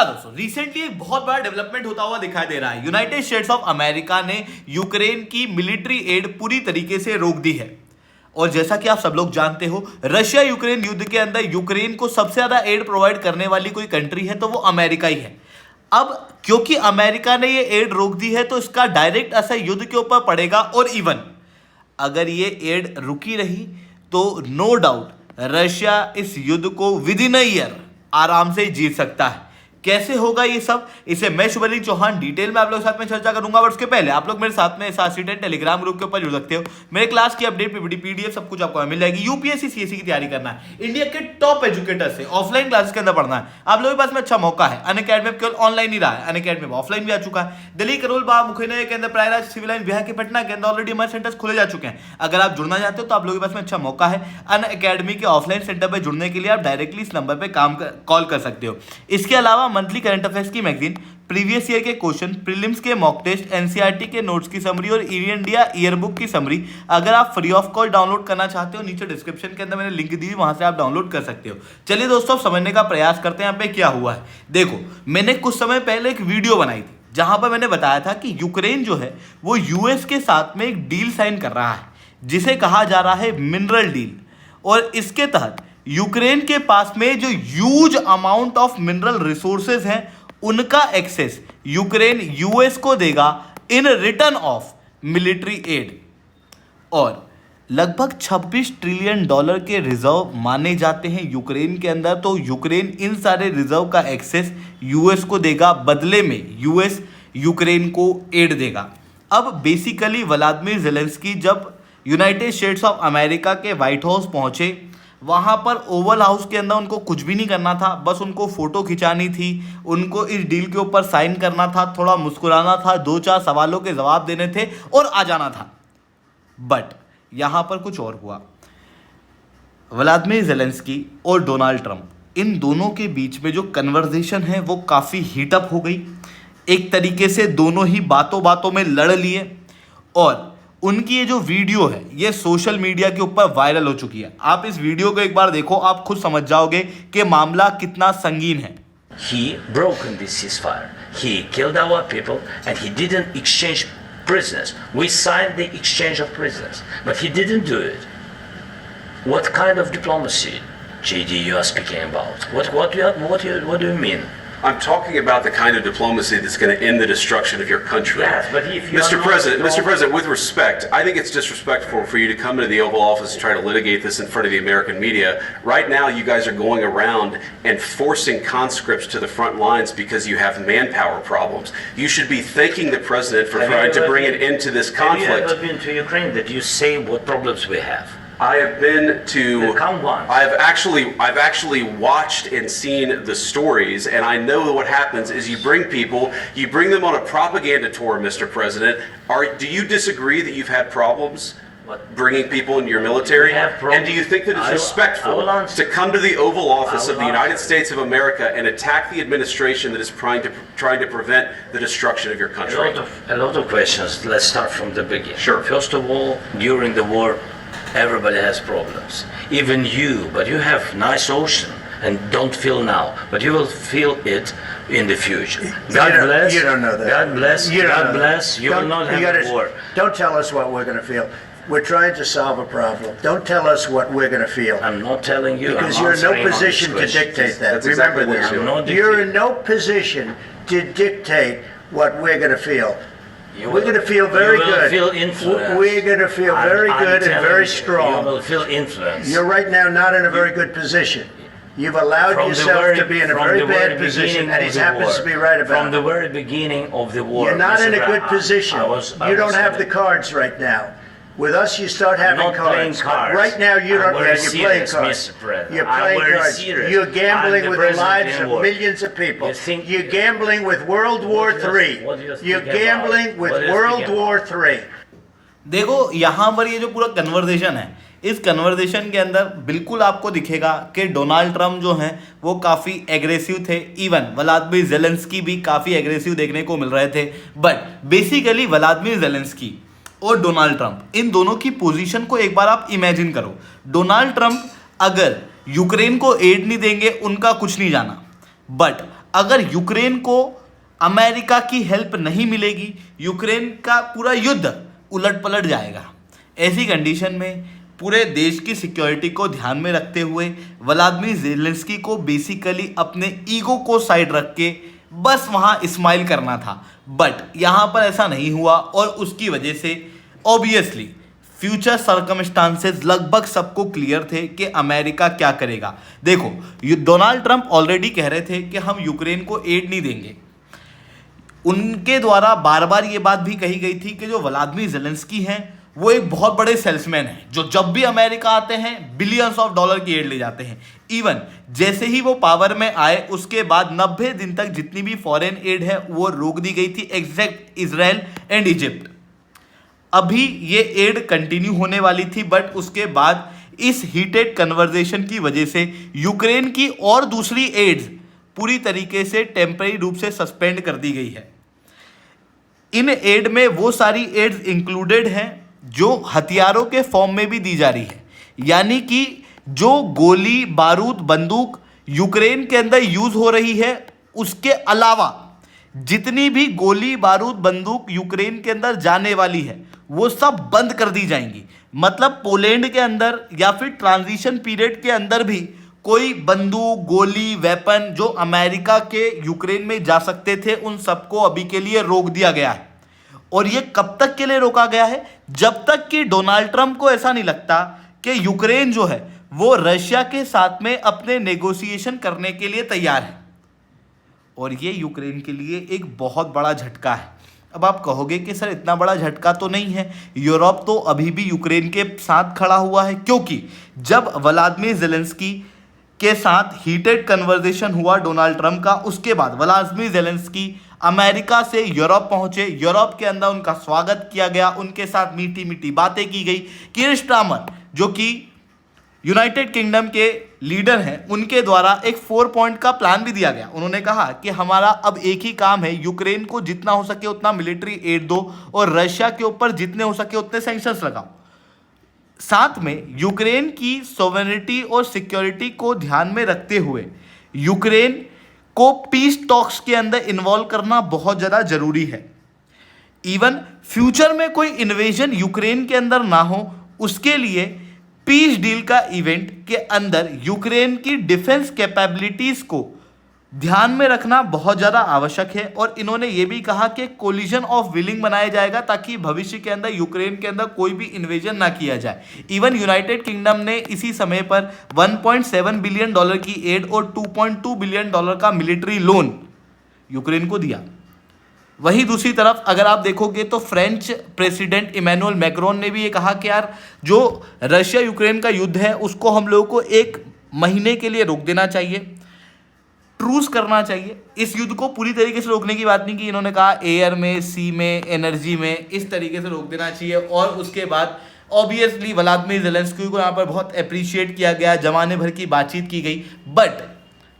नमस्कार दोस्तों, रिसेंटली एक बहुत बड़ा डेवलपमेंट होता हुआ दिखाई दे रहा है। यूनाइटेड स्टेट्स ऑफ अमेरिका ने यूक्रेन की मिलिट्री एड पूरी तरीके से रोक दी है। और जैसा कि आप सब लोग जानते हो, रशिया यूक्रेन युद्ध के अंदर यूक्रेन को सबसे ज्यादा एड प्रोवाइड करने वाली कोई कंट्री है तो वो अमेरिका ही है। अब क्योंकि अमेरिका ने ये एड रोक दी है तो इसका डायरेक्ट असर युद्ध के ऊपर पड़ेगा। और इवन अगर ये एड रुकी रही तो नो डाउट रशिया इस युद्ध को विद इन अ ईयर आराम से जीत सकता है। कैसे होगा ये सब, इसे मैं शुभलिंग चौहान डिटेल में आप लोगों के साथ में चर्चा करूंगा। बट उसके पहले आप लोग मेरे साथ में सासीटेट टेलीग्राम ग्रुप के ऊपर जुड़ सकते हो। मेरे क्लास की अपडेट पीपीटी पीडीएफ सब कुछ आपको मिल जाएगी। यूपीएससी सीएससी की तैयारी करना है, इंडिया के टॉप एजुकेटर से ऑफलाइन क्लासेस के अंदर पढ़ना है, आप लोगों के पास में अच्छा मौका है। अनअकैडमी में केवल ऑनलाइन ही रहा है, अनअकैडमी में ऑफलाइन भी आ चुका है। दिल्ली, करोल बाग, मुखिया के अंदर, प्रयागराज, सिविल लाइन, बिहार के पटना के अंदर ऑलरेडी हमारे सेंटर्स खुले जा चुके हैं। अगर आप जुड़ना चाहते हो तो आप लोगों के पास में अच्छा मौका है। अनअकैडमी के ऑफलाइन सेंटर पर जुड़ने के लिए आप डायरेक्टली इस नंबर पर कॉल कर सकते हो। इसके अलावा मंथली करंट अफेयर्स की मैगजीन, प्रीवियस ईयर के क्वेश्चन, प्रीलिम्स के मॉक टेस्ट, एनसीईआरटी के नोट्स की समरी और इंडिया ईयरबुक की समरी अगर आप फ्री ऑफ कॉस्ट डाउनलोड करना चाहते हो, नीचे डिस्क्रिप्शन के अंदर मैंने लिंक दी, वहां से आप डाउनलोड कर सकते हो। चलिए दोस्तों, अब समझने का प्रयास करते हैं यहाँ पे क्या हुआ है। देखो, मैंने कुछ समय पहले एक वीडियो बनाई थी जहां पर मैंने बताया था कि यूक्रेन जो है वो यूएस के साथ में एक डील साइन कर रहा है जिसे कहा जा रहा है मिनरल डील। और इसके तहत यूक्रेन के पास में जो huge amount of mineral resources हैं उनका एक्सेस यूक्रेन यूएस को देगा in return of military add. और लगभग 26 ट्रिलियन डॉलर के रिजर्व माने जाते हैं यूक्रेन के अंदर। तो यूक्रेन इन सारे रिजर्व का एक्सेस यूएस को देगा, बदले में यूएस यूक्रेन को एड देगा। अब बेसिकली व्लादिमीर ज़ेलेंस्की जब यूनाइटेड स्टेट्स ऑफ अमेरिका के व्हाइट हाउस पहुंचे, वहां पर ओवल हाउस के अंदर उनको कुछ भी नहीं करना था, बस उनको फोटो खिंचानी थी, उनको इस डील के ऊपर साइन करना था, थोड़ा मुस्कुराना था, 2-4 सवालों के जवाब देने थे और आ जाना था। बट यहां पर कुछ और हुआ। व्लादिमीर ज़ेलेंस्की और डोनाल्ड ट्रंप, इन दोनों के बीच में जो कन्वर्सेशन है वो काफ़ी हीटअप हो गई। एक तरीके से दोनों ही बातों बातों में लड़ लिए और उनकी ये जो वीडियो है ये सोशल मीडिया के ऊपर वायरल हो चुकी है। आप इस वीडियो को एक बार देखो, आप खुद समझ जाओगे कि मामला कितना संगीन है। He broken this ceasefire. He killed our people and he didn't exchange prisoners. We signed the exchange of prisoners, but he didn't do it. What kind of diplomacy, JD, you are speaking about? What do you mean? I'm talking about the kind of diplomacy that's going to end the destruction of your country. Yes, but if you Mr. President, with respect, I think it's disrespectful for you to come into the Oval Office and try to litigate this in front of the American media. Right now, you guys are going around and forcing conscripts to the front lines because you have manpower problems. You should be thanking the President for trying to bring an end to this conflict. Have you ever been to Ukraine that you say what problems we have? I have been to. Come once. I've actually watched and seen the stories, and I know that what happens is you bring people, you bring them on a propaganda tour, Mr. President. Do you disagree that you've had problems bringing people into your military? And do you think that it's respectful to come to the Oval Office of the United States of America and attack the administration that is trying to prevent the destruction of your country? A lot of questions. Let's start from the beginning. Sure. First of all, during the war, everybody has problems, even you, but you have nice ocean and don't feel now, but you will feel it in the future. God bless. You don't know that. God bless. God bless. You will not have a war. Don't tell us what we're going to feel. We're trying to solve a problem. Don't tell us what we're going to feel. I'm not telling you. Because you're in no position to dictate that. That's Remember exactly what this. you're doing. You're in no position to dictate what we're going to feel. We're going to feel very good. You will feel influence. We're going to feel very good and very strong. You will feel influence. You're right now not in a very good position. You've allowed yourself to be in a very bad position, and he happens to be right about it. From the very beginning of the war. You're not in a good position. You don't have the cards right now. With us, you start having not cards. Playing cards. Right now, you don't. You're playing cards. You're playing cards. You're gambling with the lives of millions of people. You're gambling with World War III. You're gambling with World War III. देखो, यहां पर ये जो पूरा conversation है, इस conversation के अंदर बिल्कुल आपको दिखेगा कि डोनाल्ड ट्रंप जो हैं वो काफ़ी एग्रेसिव थे। इवन व्लादिमीर ज़ेलेंस्की भी काफ़ी एग्रेसिव देखने को मिल रहे थे। बट बेसिकली व्लादिमीर ज़ेलेंस्की और डोनाल्ड ट्रंप, इन दोनों की पोजीशन को एक बार आप इमेजिन करो। डोनाल्ड ट्रंप अगर यूक्रेन को एड नहीं देंगे, उनका कुछ नहीं जाना, बट अगर यूक्रेन को अमेरिका की हेल्प नहीं मिलेगी, यूक्रेन का पूरा युद्ध उलट पलट जाएगा। ऐसी कंडीशन में पूरे देश की सिक्योरिटी को ध्यान में रखते हुए व्लादिमीर ज़ेलेंस्की को बेसिकली अपने ईगो को साइड रख के बस वहाँ स्माइल करना था, बट यहाँ पर ऐसा नहीं हुआ और उसकी वजह से ऑब्वियसली फ्यूचर सर्कमस्टांसेस लगभग सबको क्लियर थे कि अमेरिका क्या करेगा। देखो, डोनाल्ड ट्रंप ऑलरेडी कह रहे थे कि हम यूक्रेन को एड नहीं देंगे। उनके द्वारा बार बार ये बात भी कही गई थी कि जो व्लादिमीर ज़ेलेंस्की हैं वो एक बहुत बड़े सेल्समैन हैं, जो जब भी अमेरिका आते हैं बिलियंस ऑफ डॉलर की एड ले जाते हैं। इवन जैसे ही वो पावर में आए उसके बाद 90 दिन तक जितनी भी फॉरेन एड है वो रोक दी गई थी, एक्सेप्ट इजराइल एंड इजिप्ट। अभी ये एड कंटिन्यू होने वाली थी, बट उसके बाद इस हीटेड कन्वर्सेशन की वजह से यूक्रेन की और दूसरी एड्स पूरी तरीके से टेम्पररी रूप से सस्पेंड कर दी गई है। इन एड में वो सारी एड्स इंक्लूडेड हैं जो हथियारों के फॉर्म में भी दी जा रही है, यानी कि जो गोली बारूद बंदूक यूक्रेन के अंदर यूज हो रही है उसके अलावा जितनी भी गोली बारूद बंदूक यूक्रेन के अंदर जाने वाली है वो सब बंद कर दी जाएंगी। मतलब पोलैंड के अंदर या फिर ट्रांजिशन पीरियड के अंदर भी कोई बंदूक गोली वेपन जो अमेरिका के यूक्रेन में जा सकते थे उन सबको अभी के लिए रोक दिया गया है। और ये कब तक के लिए रोका गया है? जब तक कि डोनाल्ड ट्रंप को ऐसा नहीं लगता कि यूक्रेन जो है वो रशिया के साथ में अपने नेगोशिएशन करने के लिए तैयार है। और ये यूक्रेन के लिए एक बहुत बड़ा झटका है। अब आप कहोगे कि सर इतना बड़ा झटका तो नहीं है, यूरोप तो अभी भी यूक्रेन के साथ खड़ा हुआ है, क्योंकि जब व्लादिमीर ज़ेलेंस्की के साथ हीटेड कन्वर्सेशन हुआ डोनाल्ड ट्रंप का, उसके बाद व्लादिमीर ज़ेलेंस्की अमेरिका से यूरोप पहुंचे, यूरोप के अंदर उनका स्वागत किया गया, उनके साथ मीठी मीठी बातें की गई। कीर स्टारमर जो कि यूनाइटेड किंगडम के लीडर हैं, उनके द्वारा एक 4 पॉइंट का प्लान भी दिया गया। उन्होंने कहा कि हमारा अब एक ही काम है, यूक्रेन को जितना हो सके उतना मिलिट्री एड दो और रशिया के ऊपर जितने हो सके उतने सैंक्शंस लगाओ। साथ में यूक्रेन की सोवेरेनिटी और सिक्योरिटी को ध्यान में रखते हुए यूक्रेन को पीस टॉक्स के अंदर इन्वॉल्व करना बहुत ज़्यादा जरूरी है। इवन फ्यूचर में कोई इन्वेजन यूक्रेन के अंदर ना हो, उसके लिए पीस डील का इवेंट के अंदर यूक्रेन की डिफेंस कैपेबिलिटीज को ध्यान में रखना बहुत ज़्यादा आवश्यक है। और इन्होंने ये भी कहा कि कोलिजन ऑफ विलिंग बनाया जाएगा ताकि भविष्य के अंदर यूक्रेन के अंदर कोई भी इन्वेजन ना किया जाए। इवन यूनाइटेड किंगडम ने इसी समय पर 1.7 बिलियन डॉलर की एड और 2.2 बिलियन डॉलर का मिलिट्री लोन यूक्रेन को दिया। वहीं दूसरी तरफ अगर आप देखोगे तो फ्रेंच प्रेसिडेंट इमैनुअल मैक्रोन ने भी ये कहा कि यार जो रशिया यूक्रेन का युद्ध है उसको हम लोगों को 1 महीने के लिए रोक देना चाहिए, ट्रूस करना चाहिए। इस युद्ध को पूरी तरीके से रोकने की बात नहीं की, इन्होंने कहा एयर में, सी में, एनर्जी में, इस तरीके से रोक देना चाहिए। और उसके बाद ऑब्वियसली व्लादिमीर ज़ेलेंस्की को यहाँ पर बहुत अप्रिशिएट किया गया, जमाने भर की बातचीत की गई। बट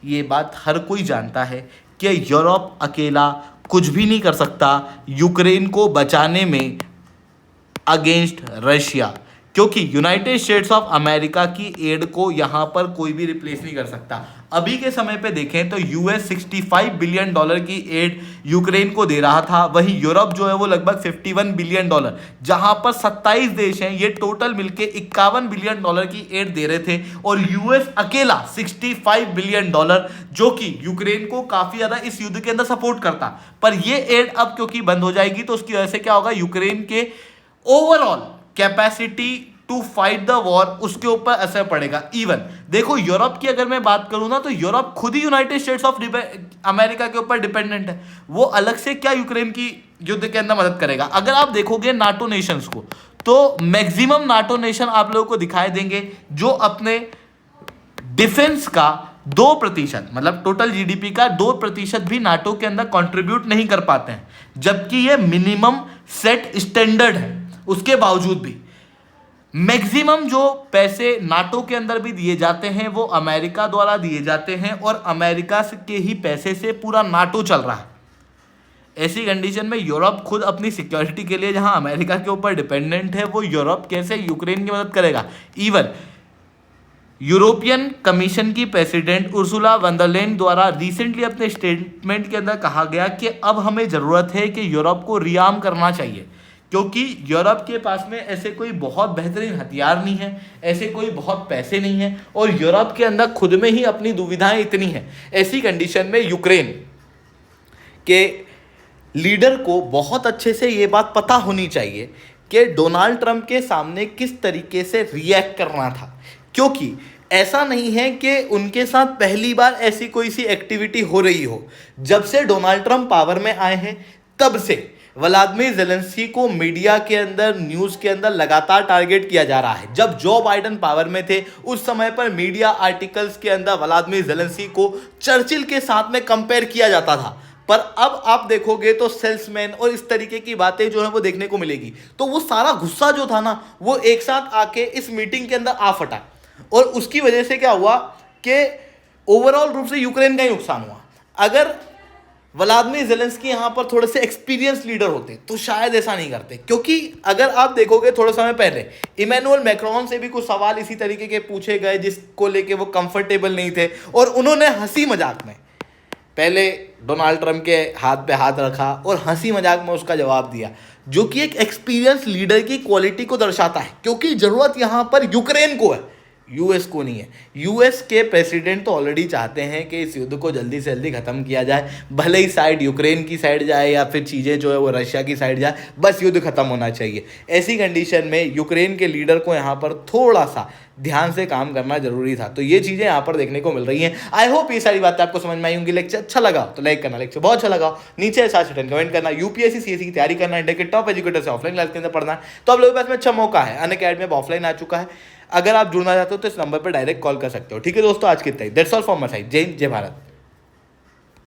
ये बात हर कोई जानता है कि यूरोप अकेला कुछ भी नहीं कर सकता यूक्रेन को बचाने में अगेंस्ट रशिया, क्योंकि यूनाइटेड स्टेट्स ऑफ अमेरिका की एड को यहाँ पर कोई भी रिप्लेस नहीं कर सकता। अभी के समय पे देखें तो यूएस 65 बिलियन डॉलर की एड यूक्रेन को दे रहा था, वहीं यूरोप जो है वो लगभग 51 बिलियन डॉलर, जहां पर 27 देश हैं, ये टोटल मिलके 51 बिलियन डॉलर की एड दे रहे थे। और यूएस अकेला 65 बिलियन डॉलर, जो कि यूक्रेन को काफी ज्यादा इस युद्ध के अंदर सपोर्ट करता। पर ये एड अब क्योंकि बंद हो जाएगी तो उसकी वजह से क्या होगा, यूक्रेन के overall capacity to fight the war उसके ऊपर असर पड़ेगा। इवन देखो यूरोप की अगर मैं बात करूं ना तो यूरोप खुद ही यूनाइटेड स्टेट्स ऑफ अमेरिका के ऊपर डिपेंडेंट है, वो अलग से क्या यूक्रेन की युद्ध के अंदर मदद करेगा। अगर आप देखोगे नाटो नेशंस को तो मैक्सिमम नाटो नेशन आप लोगों को दिखाई देंगे जो अपने डिफेंस का 2% मतलब टोटल जीडीपी का 2% भी नाटो के अंदर कंट्रीब्यूट नहीं कर पाते हैं, जबकि ये मिनिमम सेट स्टैंडर्ड है। उसके बावजूद भी मैक्सिमम जो पैसे नाटो के अंदर भी दिए जाते हैं वो अमेरिका द्वारा दिए जाते हैं और अमेरिका के ही पैसे से पूरा नाटो चल रहा है। ऐसी कंडीशन में यूरोप खुद अपनी सिक्योरिटी के लिए जहां अमेरिका के ऊपर डिपेंडेंट है, वो यूरोप कैसे यूक्रेन की मदद करेगा। इवन यूरोपियन कमीशन की president Ursula von der Leyen द्वारा रिसेंटली अपने स्टेटमेंट के अंदर कहा गया कि अब हमें ज़रूरत है कि यूरोप को रिआर्म करना चाहिए, क्योंकि यूरोप के पास में ऐसे कोई बहुत बेहतरीन हथियार नहीं है, ऐसे कोई बहुत पैसे नहीं है, और यूरोप के अंदर खुद में ही अपनी दुविधाएं इतनी हैं। ऐसी कंडीशन में यूक्रेन के लीडर को बहुत अच्छे से ये बात पता होनी चाहिए कि डोनाल्ड ट्रंप के सामने किस तरीके से रिएक्ट करना था, क्योंकि ऐसा नहीं है कि उनके साथ पहली बार ऐसी कोई सी एक्टिविटी हो रही हो। जब से डोनाल्ड ट्रंप पावर में आए हैं तब से व्लादिमीर ज़ेलेंस्की को मीडिया के अंदर, न्यूज़ के अंदर लगातार टारगेट किया जा रहा है। जब जो बाइडेन पावर में थे उस समय पर मीडिया आर्टिकल्स के अंदर व्लादिमीर ज़ेलेंस्की को चर्चिल के साथ में कंपेयर किया जाता था, पर अब आप देखोगे तो सेल्समैन और इस तरीके की बातें जो है वो देखने को मिलेगी। तो वो सारा गुस्सा जो था ना, वो एक साथ आके इस मीटिंग के अंदर आ फटा, और उसकी वजह से क्या हुआ कि ओवरऑल रूप से यूक्रेन का ही नुकसान हुआ। अगर व्लादिमीर ज़ेलेंस्की यहाँ पर थोड़े से एक्सपीरियंस लीडर होते तो शायद ऐसा नहीं करते, क्योंकि अगर आप देखोगे थोड़े समय पहले इमैनुअल मैक्रोन से भी कुछ सवाल इसी तरीके के पूछे गए जिसको लेके वो कंफर्टेबल नहीं थे, और उन्होंने हंसी मजाक में पहले डोनाल्ड ट्रंप के हाथ पे हाथ रखा और हंसी मजाक में उसका जवाब दिया, जो कि एक एक्सपीरियंस लीडर की क्वालिटी को दर्शाता है। क्योंकि ज़रूरत यहाँ पर यूक्रेन को है, यूएस को नहीं है। यूएस के प्रेसिडेंट तो ऑलरेडी चाहते हैं कि इस युद्ध को जल्दी से जल्दी ख़त्म किया जाए, भले ही साइड यूक्रेन की साइड जाए या फिर चीज़ें जो है वो रशिया की साइड जाए, बस युद्ध खत्म होना चाहिए। ऐसी कंडीशन में यूक्रेन के लीडर को यहाँ पर थोड़ा सा ध्यान से काम करना जरूरी था। तो ये चीज़ें यहाँ पर देखने को मिल रही हैं। आई होप ये सारी बातें आपको समझ में आई होंगी। लेक्चर अच्छा लगा तो लाइक करना, लेक्चर बहुत अच्छा लगा नीचे साथ कमेंट करना। यूपीएससी सीएससी की तैयारी करना, इंडिया के टॉप एजुकेटर से ऑफलाइन क्लास के अंदर पढ़ना है तो आप लोगों के पास में अच्छा मौका है। अनअकैडमी में ऑफलाइन आ चुका है, अगर आप जुड़ना चाहते हो तो इस नंबर पर डायरेक्ट कॉल कर सकते हो। ठीक है दोस्तों, आज के इतना ही। That's all from my side. जय हिंद, जय भारत।